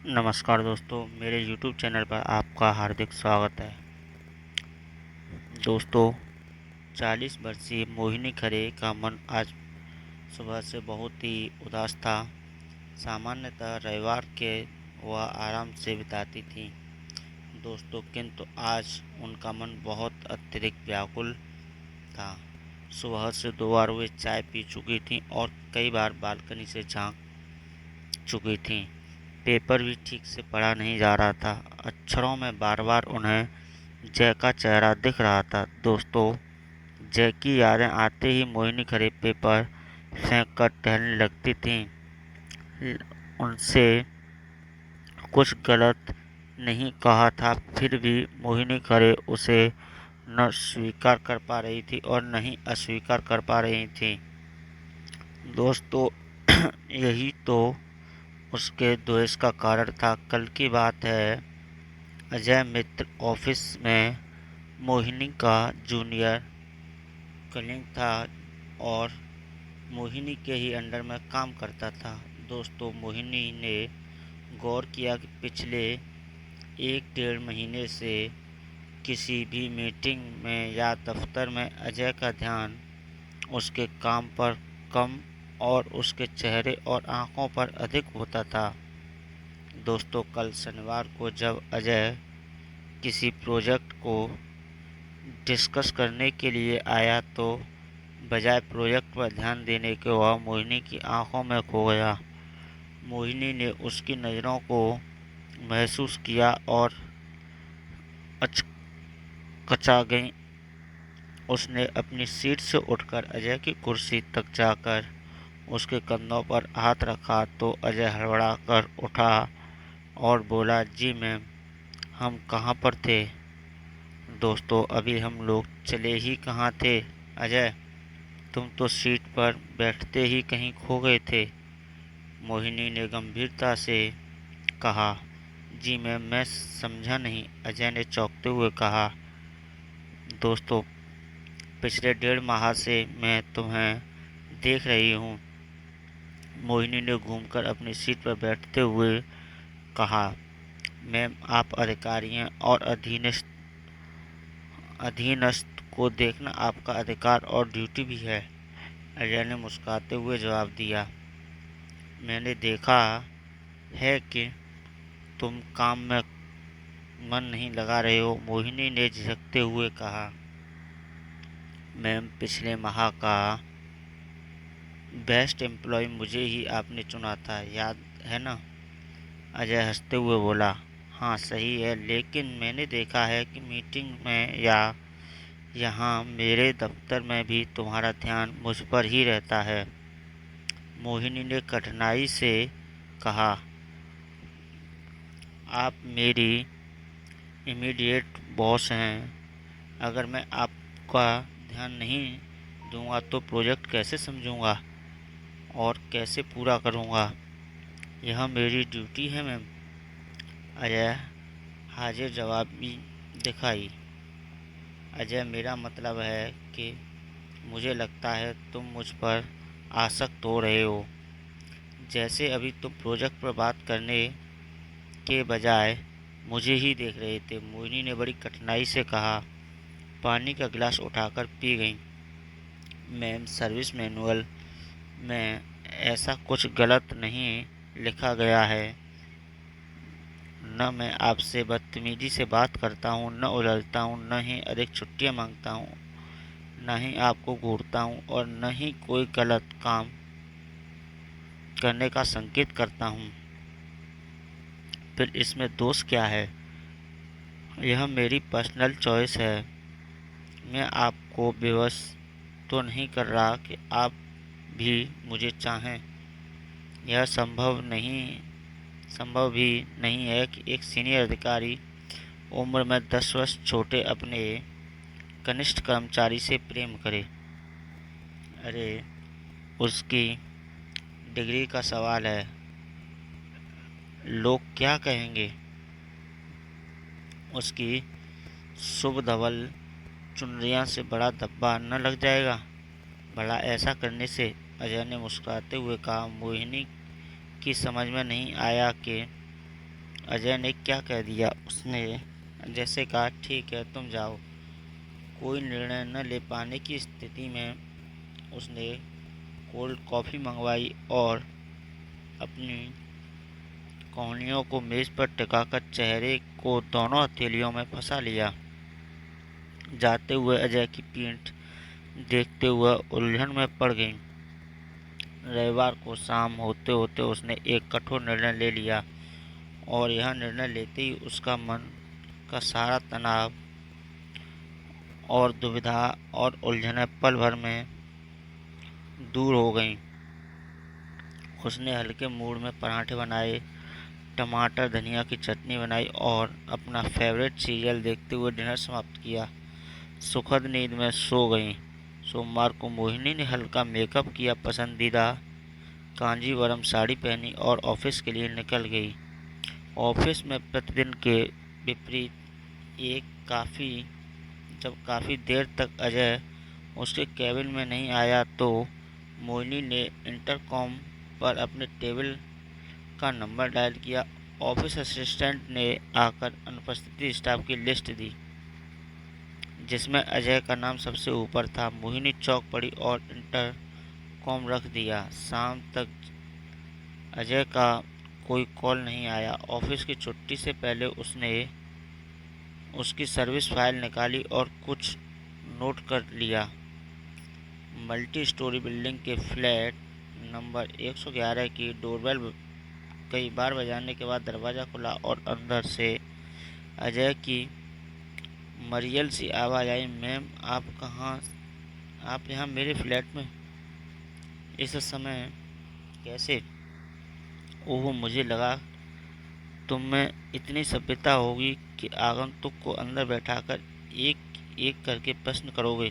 नमस्कार दोस्तों, मेरे YouTube चैनल पर आपका हार्दिक स्वागत है। दोस्तों, 40 वर्षीय मोहिनी खरे का मन आज सुबह से बहुत ही उदास था। सामान्यतः रविवार के वह आराम से बिताती थी दोस्तों, किंतु आज उनका मन बहुत अत्यधिक व्याकुल था। सुबह से 2 बार वे चाय पी चुकी थीं और कई बार बालकनी से झांक चुकी थीं। पेपर भी ठीक से पढ़ा नहीं जा रहा था। अक्षरों में बार बार उन्हें जय का चेहरा दिख रहा था। दोस्तों, जय की यादें आते ही मोहिनी खरे पेपर फेंक कर टहलने लगती थीं। उनसे कुछ गलत नहीं कहा था, फिर भी मोहिनी खरे उसे न स्वीकार कर पा रही थी और न ही अस्वीकार कर पा रही थी। दोस्तों, यही तो उसके द्वेष का कारण था। कल की बात है, अजय मित्र ऑफिस में मोहिनी का जूनियर कलीग था और मोहिनी के ही अंडर में काम करता था। दोस्तों, मोहिनी ने गौर किया कि पिछले 1-1.5 महीने से किसी भी मीटिंग में या दफ्तर में अजय का ध्यान उसके काम पर कम और उसके चेहरे और आंखों पर अधिक होता था। दोस्तों, कल शनिवार को जब अजय किसी प्रोजेक्ट को डिस्कस करने के लिए आया तो बजाय प्रोजेक्ट पर ध्यान देने के वह मोहिनी की आंखों में खो गया। मोहिनी ने उसकी नज़रों को महसूस किया और अचकचा गई। उसने अपनी सीट से उठकर अजय की कुर्सी तक जाकर उसके कंधों पर हाथ रखा तो अजय हड़बड़ाकर उठा और बोला, जी मैम, हम कहाँ पर थे? दोस्तों, अभी हम लोग चले ही कहाँ थे अजय, तुम तो सीट पर बैठते ही कहीं खो गए थे। मोहिनी ने गंभीरता से कहा, जी मैम, मैं समझा नहीं, अजय ने चौंकते हुए कहा। दोस्तों, पिछले 1.5 माह से मैं तुम्हें देख रही हूँ। मोहिनी ने घूमकर अपनी सीट पर बैठते हुए कहा, मैम, आप अधिकारी हैं और अधीनस्थ को देखना आपका अधिकार और ड्यूटी भी है। अजय ने मुस्कुराते हुए जवाब दिया, मैंने देखा है कि तुम काम में मन नहीं लगा रहे हो। मोहिनी ने झिझकते हुए कहा, मैम, पिछले माह का बेस्ट एम्प्लॉय मुझे ही आपने चुना था, याद है ना? अजय हंसते हुए बोला, हाँ सही है, लेकिन मैंने देखा है कि मीटिंग में या यहाँ मेरे दफ्तर में भी तुम्हारा ध्यान मुझ पर ही रहता है। मोहिनी ने कठिनाई से कहा, आप मेरी इमीडिएट बॉस हैं। अगर मैं आपका ध्यान नहीं दूंगा तो प्रोजेक्ट कैसे समझूंगा और कैसे पूरा करूंगा? यह मेरी ड्यूटी है मैम। अजय हाजिर जवाबी दिखाई। अजय, मेरा मतलब है कि मुझे लगता है तुम मुझ पर आसक्त हो रहे हो। जैसे अभी तुम प्रोजेक्ट पर बात करने के बजाय मुझे ही देख रहे थे। मोहिनी ने बड़ी कठिनाई से कहा, पानी का गिलास उठाकर पी गई। मैम, सर्विस मैनुअल में ऐसा कुछ गलत नहीं लिखा गया है। न मैं आपसे बदतमीजी से बात करता हूँ, न उलझता हूँ, न ही अधिक छुट्टियाँ मांगता हूँ, न ही आपको घूरता हूँ और न ही कोई गलत काम करने का संकेत करता हूँ। फिर इसमें दोष क्या है? यह मेरी पर्सनल चॉइस है। मैं आपको विवश तो नहीं कर रहा कि आप भी मुझे चाहें। यह संभव भी नहीं है कि एक सीनियर अधिकारी उम्र में 10 वर्ष छोटे अपने कनिष्ठ कर्मचारी से प्रेम करे। अरे, उसकी डिग्री का सवाल है, लोग क्या कहेंगे? उसकी शुभ धवल चुनरियां से बड़ा धब्बा न लग जाएगा? भला ऐसा करने से? अजय ने मुस्कुराते हुए कहा। मोहिनी की समझ में नहीं आया कि अजय ने क्या कह दिया। उसने जैसे कहा, ठीक है तुम जाओ। कोई निर्णय न ले पाने की स्थिति में उसने कोल्ड कॉफ़ी मंगवाई और अपनी कोहनियों को मेज़ पर टिकाकर चेहरे को दोनों हथेलियों में फंसा लिया। जाते हुए अजय की पीठ देखते हुए उलझन में पड़ गई। रविवार को शाम होते होते उसने एक कठोर निर्णय ले लिया और यह निर्णय लेते ही उसका मन का सारा तनाव और दुविधा और उलझनें पल भर में दूर हो गईं। उसने हल्के मूड में पराठे बनाए, टमाटर धनिया की चटनी बनाई और अपना फेवरेट सीरियल देखते हुए डिनर समाप्त किया। सुखद नींद में सो गई। सोमवार को मोहिनी ने हल्का मेकअप किया, पसंदीदा कांजीवरम साड़ी पहनी और ऑफिस के लिए निकल गई। ऑफिस में प्रतिदिन के विपरीत जब काफ़ी देर तक अजय उसके केबिन में नहीं आया तो मोहिनी ने इंटरकॉम पर अपने टेबल का नंबर डायल किया। ऑफिस असिस्टेंट ने आकर अनुपस्थित स्टाफ की लिस्ट दी, जिसमें अजय का नाम सबसे ऊपर था। मोहिनी चौंक पड़ी और इंटरकॉम रख दिया। शाम तक अजय का कोई कॉल नहीं आया। ऑफिस की छुट्टी से पहले उसने उसकी सर्विस फाइल निकाली और कुछ नोट कर लिया। मल्टी स्टोरी बिल्डिंग के फ्लैट नंबर 111 की डोरबेल कई बार बजाने के बाद दरवाज़ा खुला और अंदर से अजय की मरियल सी आवाज़ आई, मैम आप यहाँ मेरे फ्लैट में इस समय कैसे? ओह, मुझे लगा तुम में इतनी सभ्यता होगी कि आगंतुक को अंदर बैठाकर एक एक करके प्रश्न करोगे।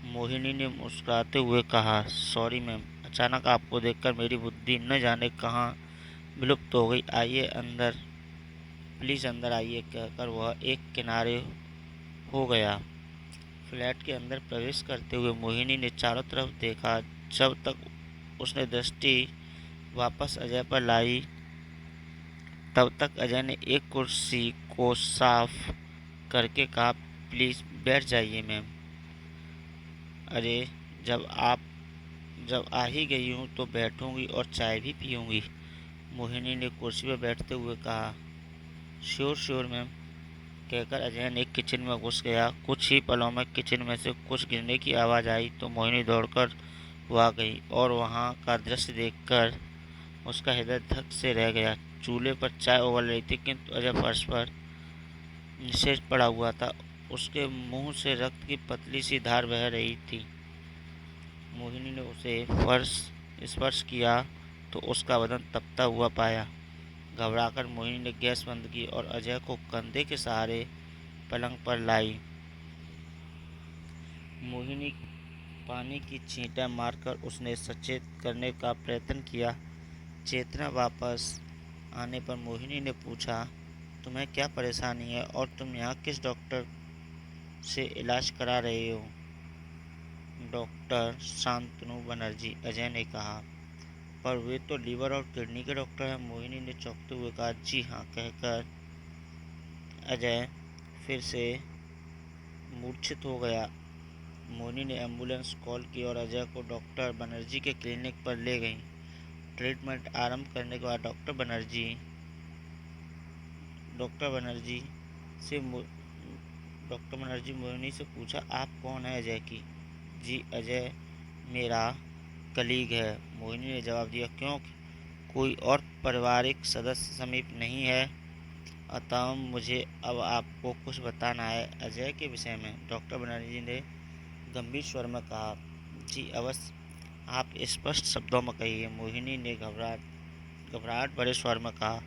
मोहिनी ने मुस्कुराते हुए कहा, सॉरी मैम, अचानक आपको देखकर मेरी बुद्धि न जाने कहाँ विलुप्त हो गई। आइए अंदर, प्लीज़ अंदर आइए, कहकर वह एक किनारे हो गया। फ्लैट के अंदर प्रवेश करते हुए मोहिनी ने चारों तरफ देखा। जब तक उसने दृष्टि वापस अजय पर लाई तब तक अजय ने एक कुर्सी को साफ करके कहा, प्लीज़ बैठ जाइए मैम। अरे, जब आप जब आ ही गई हूँ तो बैठूंगी और चाय भी पीऊँगी, मोहिनी ने कुर्सी पर बैठते हुए कहा। श्योर श्योर मैम, कहकर अजय ने किचन में घुस गया। कुछ ही पलों में किचन में से कुछ गिरने की आवाज़ आई तो मोहिनी दौड़कर वहाँ गई और वहाँ का दृश्य देखकर उसका हृदय धक से रह गया। चूल्हे पर चाय उबल रही थी, किंतु अजय फर्श पर निश्चेष पड़ा हुआ था। उसके मुंह से रक्त की पतली सी धार बह रही थी। मोहिनी ने उसे स्पर्श किया तो उसका बदन तपता हुआ पाया। घबराकर मोहिनी ने गैस बंद की और अजय को कंधे के सहारे पलंग पर लाई। मोहिनी पानी की छींटे मारकर उसने सचेत करने का प्रयत्न किया। चेतना वापस आने पर मोहिनी ने पूछा, तुम्हें क्या परेशानी है और तुम यहाँ किस डॉक्टर से इलाज करा रहे हो? डॉक्टर शांतनु बनर्जी, अजय ने कहा। पर वे तो लीवर और किडनी के डॉक्टर हैं, मोहिनी ने चौंकते हुए कहा। जी हाँ, कहकर अजय फिर से मूर्छित हो गया। मोहिनी ने एम्बुलेंस कॉल की और अजय को डॉक्टर बनर्जी के क्लिनिक पर ले गई। ट्रीटमेंट आरंभ करने के बाद डॉक्टर बनर्जी से डॉक्टर बनर्जी मोहिनी से पूछा, आप कौन है अजय की? जी, अजय मेरा कलीग है, मोहिनी ने जवाब दिया। क्यों, कोई और पारिवारिक सदस्य समीप नहीं है? अतः मुझे अब आपको कुछ बताना है अजय के विषय में, डॉक्टर बनर्जी ने गंभीर स्वर में कहा। जी अवश्य, आप स्पष्ट शब्दों में कहिए, मोहिनी ने घबराहट भरे स्वर में कहा।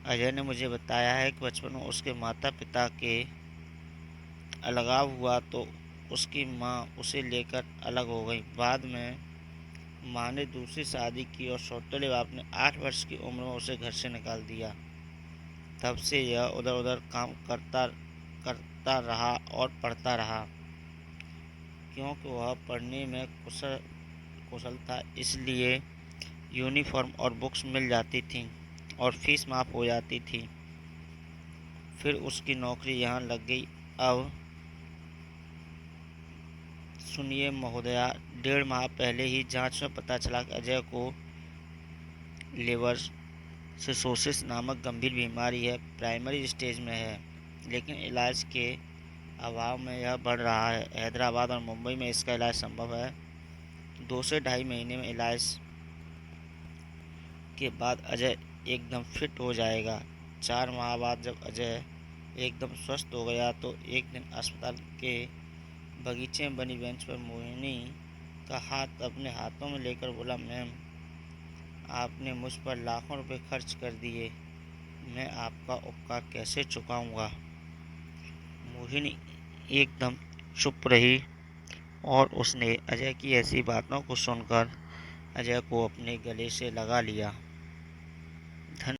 अजय ने मुझे बताया है कि बचपन में उसके माता पिता के अलगाव हुआ तो उसकी माँ उसे लेकर अलग हो गई। बाद में माँ ने दूसरी शादी की और सौतेले बाप ने 8 वर्ष की उम्र में उसे घर से निकाल दिया। तब से यह उधर उधर काम करता रहा और पढ़ता रहा। क्योंकि वह पढ़ने में कुशल था, इसलिए यूनिफॉर्म और बुक्स मिल जाती थीं। और फीस माफ़ हो जाती थी। फिर उसकी नौकरी यहाँ लग गई। अब सुनिए महोदया, 1.5 माह पहले ही जांच में पता चला कि अजय को लिवर सिरोसिस नामक गंभीर बीमारी है। प्राइमरी स्टेज में है, लेकिन इलाज के अभाव में यह बढ़ रहा है। हैदराबाद और मुंबई में इसका इलाज संभव है। 2 से ढाई महीने में इलाज के बाद अजय एकदम फिट हो जाएगा। 4 माह बाद जब अजय एकदम स्वस्थ हो गया तो एक दिन अस्पताल के बगीचे में बनी बेंच पर मोहिनी का हाथ अपने हाथों में लेकर बोला, मैम, आपने मुझ पर लाखों रुपए खर्च कर दिए, मैं आपका उपकार कैसे चुकाऊंगा। मोहिनी एकदम चुप रही और उसने अजय की ऐसी बातों को सुनकर अजय को अपने गले से लगा लिया। धन्यवाद।